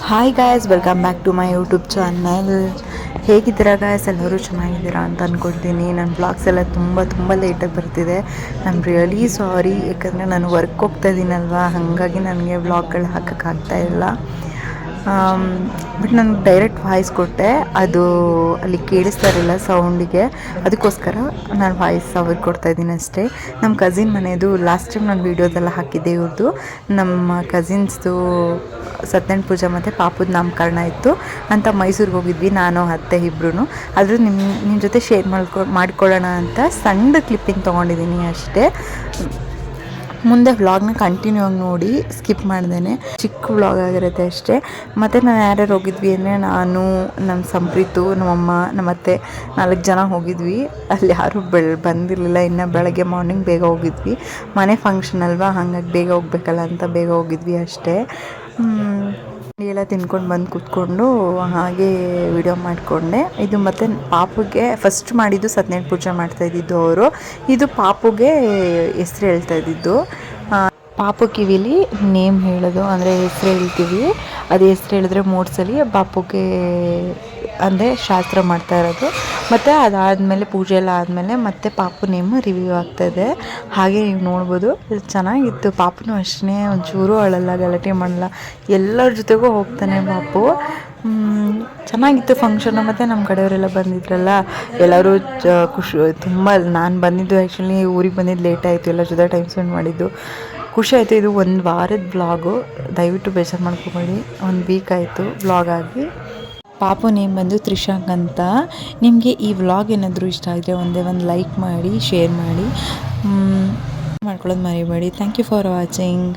Hi guys, welcome back to my YouTube channel. ಹೇಗಿದ್ದೀರಾ guys? ಎಲ್ಲರೂ ಚೆನ್ನಾಗಿದ್ದೀರಾ ಅಂತ ಅಂದ್ಕೊಳ್ತೀನಿ. ನನ್ನ ಬ್ಲಾಗ್ಸ್ ಎಲ್ಲ ತುಂಬ ಲೇಟಾಗಿ ಬರ್ತಿದೆ. I am really sorry. ಯಾಕಂದರೆ ನಾನು ವರ್ಕ್ ಹೋಗ್ತಾ ಇದ್ದೀನಲ್ವ, ಹಾಗಾಗಿ ನನಗೆ ವ್ಲಾಗ್ಗಳು ಹಾಕೋಕ್ಕಾಗ್ತಾ ಇಲ್ಲ. ಬಟ್ ನಾನು ಡೈರೆಕ್ಟ್ ವಾಯ್ಸ್ ಕೊಟ್ಟೆ, ಅದು ಅಲ್ಲಿ ಕೇಳಿಸ್ತಾ ಇರಲಿಲ್ಲ ಸೌಂಡಿಗೆ, ಅದಕ್ಕೋಸ್ಕರ ನಾನು ವಾಯ್ಸ್ ಅವ್ರಿಗೆ ಕೊಡ್ತಾಯಿದ್ದೀನಿ ಅಷ್ಟೇ. ನಮ್ಮ ಕಸಿನ್ ಮನೆಯದು ಲಾಸ್ಟ್ ಟೈಮ್ ನಾನು ವೀಡಿಯೋದೆಲ್ಲ ಹಾಕಿದ್ದೆ. ಇವ್ರದ್ದು ನಮ್ಮ ಕಸಿನ್ಸ್ದು ಸತ್ಯನಾರಾಯಣ ಪೂಜೆ ಮತ್ತು ಪಾಪದ ನಾಮಕರಣ ಇತ್ತು ಅಂತ ಮೈಸೂರಿಗೆ ಹೋಗಿದ್ವಿ, ನಾನು ಅತ್ತೆ ಇಬ್ಬರೂ. ಆದರೂ ನಿಮ್ಮ ಜೊತೆ ಶೇರ್ ಮಾಡ್ಕೊಳ್ಳೋಣ ಅಂತ ಸಣ್ಣ ಕ್ಲಿಪ್ಪಿಂಗ್ ತೊಗೊಂಡಿದ್ದೀನಿ ಅಷ್ಟೇ. ಮುಂದೆ ವ್ಲಾಗ್ನ ಕಂಟಿನ್ಯೂ ಆಗಿ ನೋಡಿ, ಸ್ಕಿಪ್ ಮಾಡ್ದೇನೆ. ಚಿಕ್ಕ ವ್ಲಾಗ್ ಆಗಿರುತ್ತೆ ಅಷ್ಟೇ. ಮತ್ತು ನಾನು ಯಾರ್ಯಾರು ಹೋಗಿದ್ವಿ ಅಂದರೆ, ನಾನು, ನಮ್ಮ ಸಂಪ್ರೀತು, ನಮ್ಮಮ್ಮ, ನಮ್ಮತ್ತೆ 4 ಜನ ಹೋಗಿದ್ವಿ. ಅಲ್ಲಿ ಯಾರೂ ಬಂದಿರಲಿಲ್ಲ. ಇನ್ನು ಬೆಳಗ್ಗೆ ಮಾರ್ನಿಂಗ್ ಬೇಗ ಹೋಗಿದ್ವಿ. ಮನೆ ಫಂಕ್ಷನ್ ಅಲ್ವಾ, ಹಾಗಾಗಿ ಬೇಗ ಹೋಗ್ಬೇಕಲ್ಲ ಅಂತ ಬೇಗ ಹೋಗಿದ್ವಿ ಅಷ್ಟೇ. ಎಲ್ಲ ತಿನ್ಕೊಂಡು ಬಂದು ಕೂತ್ಕೊಂಡು ಹಾಗೆ ವಿಡಿಯೋ ಮಾಡಿಕೊಂಡೆ. ಇದು ಮತ್ತು ಪಾಪುಗೆ ಫಸ್ಟ್ ಮಾಡಿದ್ದು ಸತ್ಯನಾರಾಯಣ ಪೂಜೆ ಮಾಡ್ತಾಯಿದ್ದಿದ್ದು ಅವರು. ಇದು ಪಾಪುಗೆ ಹೆಸ್ರು ಹೇಳ್ತಾ ಇದ್ದಿದ್ದು. ಪಾಪು ಕಿವಿಲಿ ನೇಮ್ ಹೇಳೋದು, ಅಂದರೆ ಹೆಸ್ರು ಹೇಳ್ತೀವಿ. ಅದು ಹೆಸ್ರು ಹೇಳಿದ್ರೆ 3 ಸಲ ಪಾಪುಗೆ ಅಂದರೆ ಶಾಸ್ತ್ರ ಮಾಡ್ತಾ ಇರೋದು. ಮತ್ತು ಅದಾದಮೇಲೆ ಪೂಜೆ ಎಲ್ಲ ಆದಮೇಲೆ ಮತ್ತೆ ಪಾಪು ನೇಮ್ ರಿವ್ಯೂ ಆಗ್ತಾಯಿದೆ. ಹಾಗೆ ನೀವು ನೋಡ್ಬೋದು. ಚೆನ್ನಾಗಿತ್ತು. ಪಾಪುನೂ ಅಷ್ಟೇ, ಒಂಚೂರು ಅಳಲ್ಲ, ಗಲಾಟೆ ಮಾಡಲ್ಲ, ಎಲ್ಲರ ಜೊತೆಗೂ ಹೋಗ್ತಾನೆ ಪಾಪು. ಚೆನ್ನಾಗಿತ್ತು ಫಂಕ್ಷನು. ಮತ್ತು ನಮ್ಮ ಕಡೆಯವರೆಲ್ಲ ಬಂದಿದ್ರಲ್ಲ, ಎಲ್ಲರೂ ಖುಷಿ ತುಂಬ. ನಾನು ಬಂದಿದ್ದು ಆ್ಯಕ್ಚುಲಿ ಊರಿಗೆ ಬಂದಿದ್ದು ಲೇಟ್ ಆಯಿತು, ಎಲ್ಲರ ಜೊತೆ ಟೈಮ್ ಸ್ಪೆಂಡ್ ಮಾಡಿದ್ದು ಖುಷಿ ಆಯಿತು. ಇದು 1 ವಾರದ ವ್ಲಾಗು, ದಯವಿಟ್ಟು ಬೇಜಾರು ಮಾಡ್ಕೊಬೇಡಿ. 1 ವೀಕ್ ಆಯಿತು ವ್ಲಾಗ್ ಆಗಿ. ಪಾಪು ನೇಮ್ ಬಂದು ತ್ರಿಶಾಂಕ್ ಅಂತ. ನಿಮಗೆ ಈ ವ್ಲಾಗ್ ಏನಾದರೂ ಇಷ್ಟ ಆದರೆ ಒಂದು ಲೈಕ್ ಮಾಡಿ, ಶೇರ್ ಮಾಡಿ, ಮಾಡ್ಕೊಳ್ಳೋದು ಮರಿಬೇಡಿ. Thank you for watching.